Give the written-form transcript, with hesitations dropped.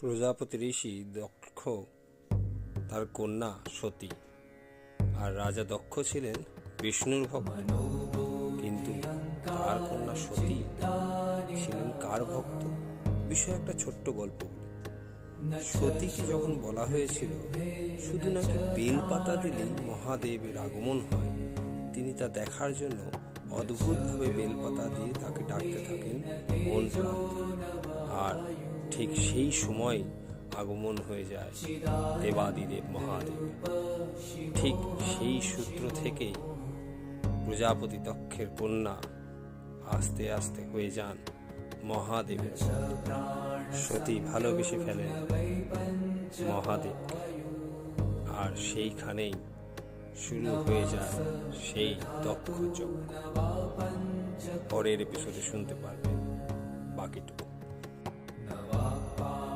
প্রজাপতি ঋষি দক্ষ তার কন্যা সতী, আর রাজা দক্ষ ছিলেন বিষ্ণুর ভক্ত। কিন্তু তার কন্যা সতী ছিলেন কার ভক্ত? বিষয় একটা ছোট্ট গল্প। সতীকে যখন বলা হয়েছিল শুধু নাকি বেলপাতা দিলেই মহাদেবের আগমন হয়, তিনি তা দেখার জন্য অদ্ভুতভাবে বেলপাতা দিয়ে তাকে ডাকতে থাকেন মন প্রান্তে। আর ঠিক সেই সময় আগমন হয়ে যায় দেবাদিদেব মহাদেব। ঠিক সেই সূত্র থেকেই প্রজাপতি দক্ষের কন্যা আস্তে আস্তে হয়ে যান মহাদেবের। সতী ভালোবেসে ফেলেন মহাদেবকে, আর সেইখানেই শুরু হয়ে যায় সেই দক্ষ যজ্ঞ। পরের এপিসোডে শুনতে পারবেন বাকিটুকু।